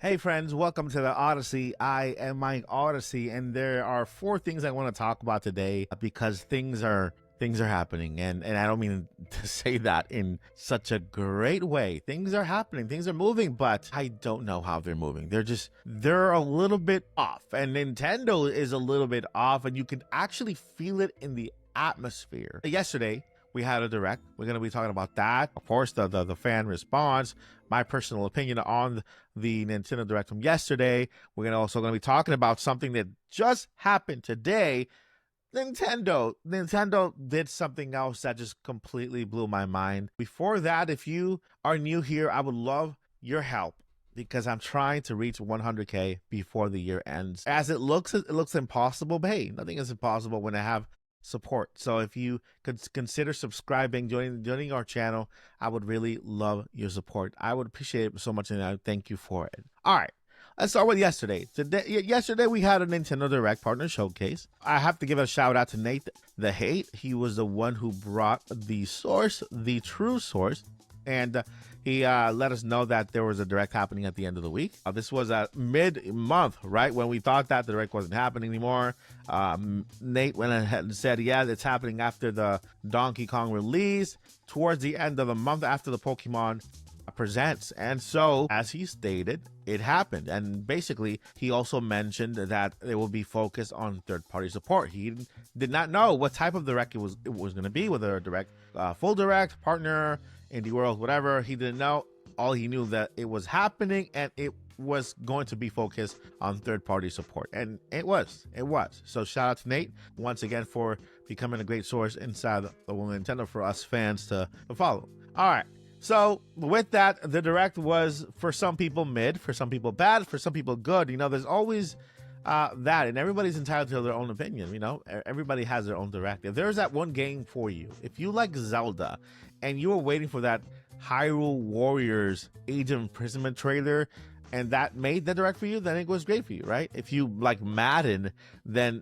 Hey friends, welcome to the Odyssey. I am Mike Odyssey, and there are four things I want to talk about today because things are happening, and I don't mean to say that in such a great way. Things are happening, things are moving, but I don't know how they're moving. They're a little bit off, and Nintendo is a little bit off, and you can actually feel it in the atmosphere. Yesterday, we had a direct. We're going to be talking about that. Of course, the fan response, my personal opinion on the Nintendo Direct from yesterday. We're also going to be talking about something that just happened today. Nintendo did something else that just completely blew my mind. Before that, if you are new here, I would love your help because I'm trying to reach 100K before the year ends. As it looks impossible, but hey, nothing is impossible when I have support. So if you could consider subscribing, joining our channel, I would really love your support. I would appreciate it so much, and I thank you for it. All right, let's start with yesterday. Yesterday we had a Nintendo Direct Partner Showcase. I have to give a shout out to Nate the Hate. He was the one who brought the source, the true source, and he let us know that there was a direct happening at the end of the week. This was at mid-month, right? When we thought that the direct wasn't happening anymore. Nate went ahead and said, yeah, it's happening after the Donkey Kong release, towards the end of the month after the Pokemon presents. And so, as he stated, it happened. And basically, he also mentioned that it will be focused on third-party support. He did not know what type of direct it was going to be, whether a direct, full direct, partner, Indie World, whatever. He didn't know. All he knew that it was happening and it was going to be focused on third-party support, and it was. So shout out to Nate once again for becoming a great source inside the Nintendo for us fans to follow. All right. So with that, the direct was for some people mid, for some people bad, for some people good. You know, there's always that, and everybody's entitled to their own opinion. You know, everybody has their own direct. If there's that one game for you, if you like Zelda and you were waiting for that Hyrule Warriors Age of Imprisonment trailer, and that made the direct for you, then it was great for you, right? If you like Madden, then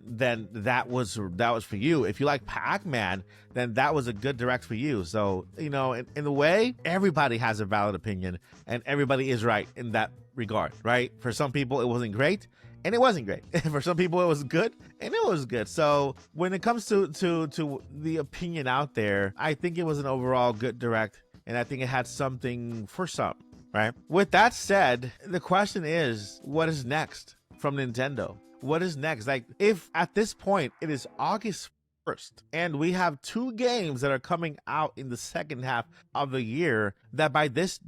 that was for you. If you like Pac-Man, then that was a good direct for you. So, you know, in a way, everybody has a valid opinion, and everybody is right in that regard, right? For some people, it wasn't great, and it wasn't great. For some people, it was good, and it was good. So when it comes to the opinion out there, I think it was an overall good direct, and I think it had something for some. Right. With that said, the question is, what is next from Nintendo? What is next? Like, if at this point it is August 1st and we have two games that are coming out in the second half of the year that by this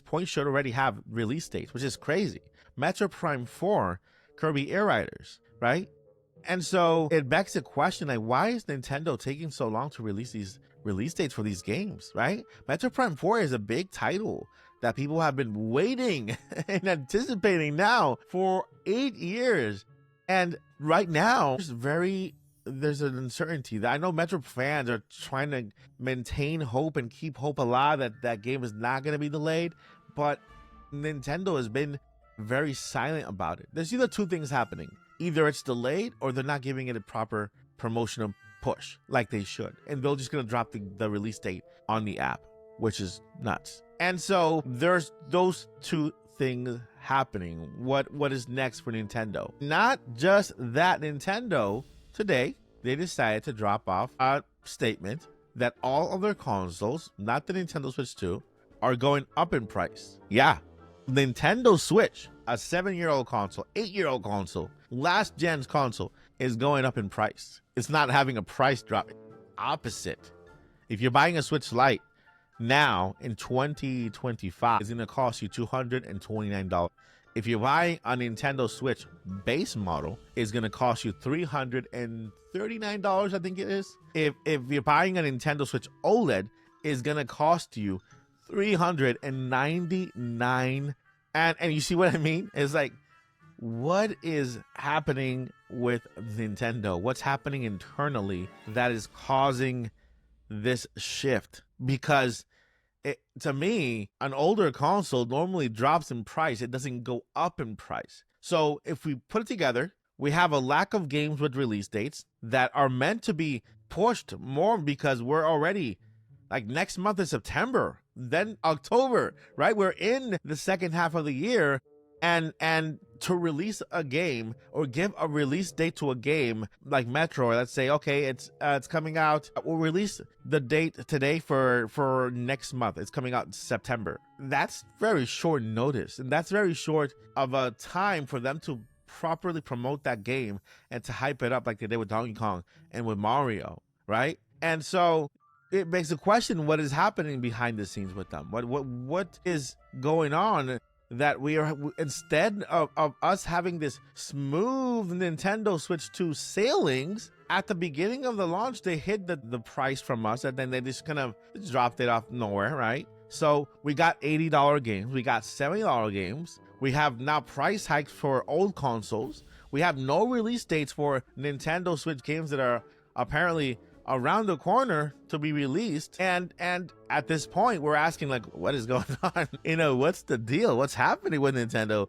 point should already have release dates, which is crazy. Metro Prime 4, Kirby Air Riders, right? And so it begs the question, like, why is Nintendo taking so long to release these release dates for these games, right? Metro Prime 4 is a big title that people have been waiting and anticipating now for 8 years. And right now, there's an uncertainty that I know Metro fans are trying to maintain hope and keep hope alive that game is not going to be delayed. But Nintendo has been very silent about it. There's either two things happening. Either it's delayed or they're not giving it a proper promotional push like they should. And they're just going to drop the release date on the app, which is nuts. And so there's those two things happening. What is next for Nintendo? Not just that, Nintendo today, they decided to drop off a statement that all of their consoles, not the Nintendo Switch 2, are going up in price. Yeah, Nintendo Switch, a 7-year-old console, 8-year-old console, last gen's console, is going up in price. It's not having a price drop. Opposite. If you're buying a Switch Lite now in 2025, it's going to cost you $229. If you're buying a Nintendo Switch base model, it's going to cost you $339, I think it is. If you're buying a Nintendo Switch OLED, it's going to cost you $399. And you see what I mean? It's like, what is happening with Nintendo? What's happening internally that is causing this shift? Because to me, an older console normally drops in price. It doesn't go up in price. So if we put it together, we have a lack of games with release dates that are meant to be pushed more because we're already, like, next month is September, then October, right? We're in the second half of the year. And to release a game or give a release date to a game like Metro, let's say, okay, it's coming out. We'll release the date today for next month. It's coming out in September. That's very short notice, and that's very short of a time for them to properly promote that game and to hype it up like they did with Donkey Kong and with Mario, right? And so it makes a question: what is happening behind the scenes with them? What is going on? That we are, instead of us having this smooth Nintendo Switch 2 sailings, at the beginning of the launch, they hid the price from us, and then they just kind of dropped it off nowhere, right? So we got $80 games, we got $70 games, we have now price hikes for old consoles, we have no release dates for Nintendo Switch games that are apparently around the corner to be released, and at this point we're asking, like, what is going on? What's the deal? What's happening with Nintendo?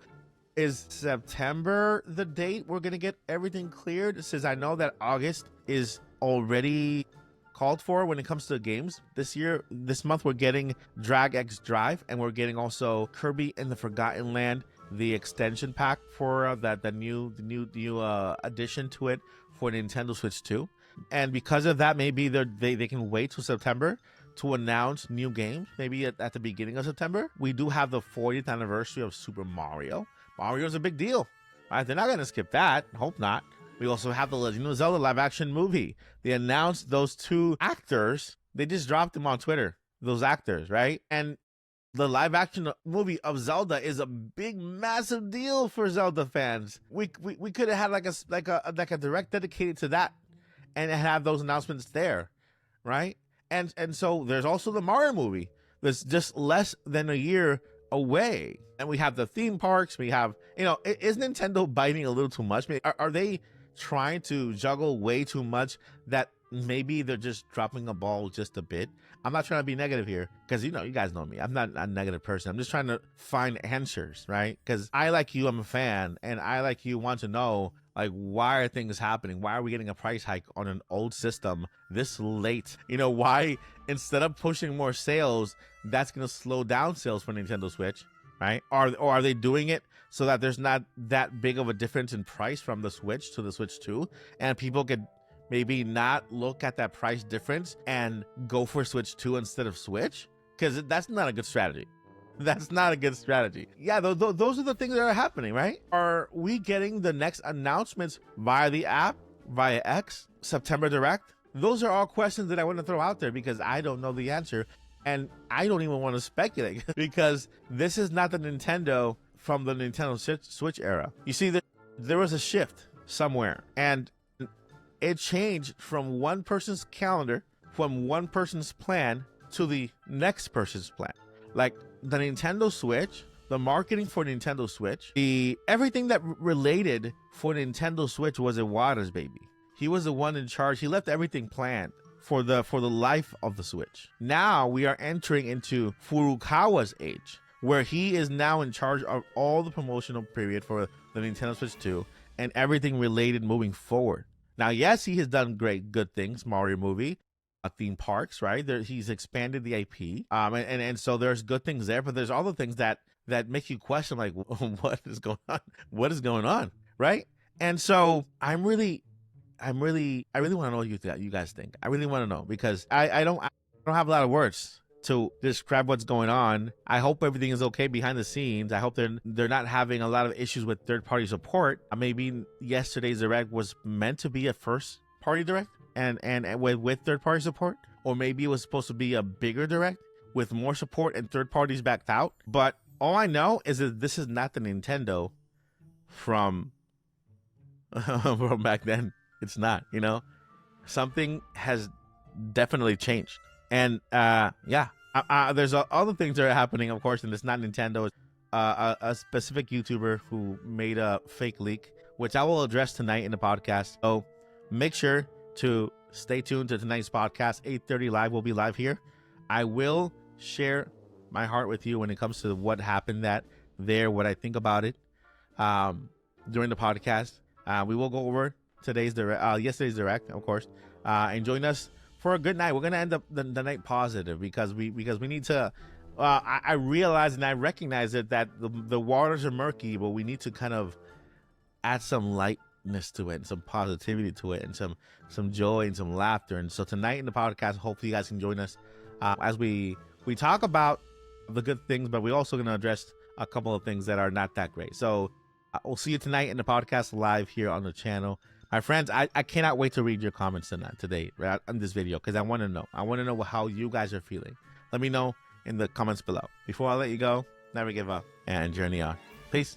Is September the date we're gonna get everything cleared? Since I know that August is already called for when it comes to games. This month we're getting Drag X Drive, and we're getting also Kirby and the Forgotten Land, the extension pack for the new addition to it for Nintendo Switch 2. And because of that, maybe they can wait till September to announce new games, maybe at the beginning of September. We do have the 40th anniversary of Super Mario. Mario's a big deal, right? They're not going to skip that. Hope not. We also have the Legend of Zelda live action movie. They announced those two actors. They just dropped them on Twitter, those actors, right? And the live action movie of Zelda is a big, massive deal for Zelda fans. We could have had like a direct dedicated to that, and have those announcements there, right? And so there's also the Mario movie that's just less than a year away. And we have the theme parks. We have, is Nintendo biting a little too much? Are they trying to juggle way too much that maybe they're just dropping a ball just a bit? I'm not trying to be negative here, because you guys know me. I'm not a negative person. I'm just trying to find answers, right? Because I, like you, I'm a fan, and I, like you, want to know, like, why are things happening? Why are we getting a price hike on an old system this late? Why, instead of pushing more sales, that's going to slow down sales for Nintendo Switch, right? Or are they doing it so that there's not that big of a difference in price from the Switch to the Switch 2, and people could maybe not look at that price difference and go for Switch 2 instead of Switch? Because that's not a good strategy. That's not a good strategy. Yeah, those are the things that are happening, right? Are we getting the next announcements via the app, via X, September Direct? Those are all questions that I want to throw out there, because I don't know the answer, and I don't even want to speculate because this is not the Nintendo from the Nintendo Switch era. You see, there was a shift somewhere, and it changed from one person's calendar, from one person's plan to the next person's plan. Like the Nintendo Switch, the marketing for Nintendo Switch, everything that related for Nintendo Switch was Iwata's baby. He was the one in charge. He left everything planned for the life of the Switch. Now we are entering into Furukawa's age, where he is now in charge of all the promotional period for the Nintendo Switch 2 and everything related moving forward. Now, yes, he has done good things. Mario movie, theme parks, right? He's expanded the IP, and so there's good things there. But there's all the things that make you question, like, what is going on? What is going on, right? And so I really want to know what you guys think. I really want to know, because I don't have a lot of words to describe what's going on. I hope everything is okay behind the scenes. I hope they're not having a lot of issues with third-party support. Maybe yesterday's Direct was meant to be a first-party Direct and with third-party support, or maybe it was supposed to be a bigger Direct with more support and third parties backed out. But all I know is that this is not the Nintendo from from back then. It's not. Something has definitely changed. And there's other things that are happening, of course, and it's not Nintendo. A specific YouTuber who made a fake leak, which I will address tonight in the podcast. So make sure to stay tuned to tonight's podcast. 8:30 live. We'll be live here. I will share my heart with you when it comes to what happened what I think about it during the podcast. We will go over yesterday's Direct, of course, and join us for a good night. We're gonna end up the night positive, because we need to I realize and I recognize it that the waters are murky, but we need to kind of add some lightness to it and some positivity to it and some joy and some laughter. And so tonight in the podcast, hopefully you guys can join us as we talk about the good things, but we're also going to address a couple of things that are not that great. So we'll see you tonight in the podcast live here on the channel. My friends, I cannot wait to read your comments today right, on this video, because I want to know how you guys are feeling. Let me know in the comments below. Before I let you go, never give up and journey on. Peace.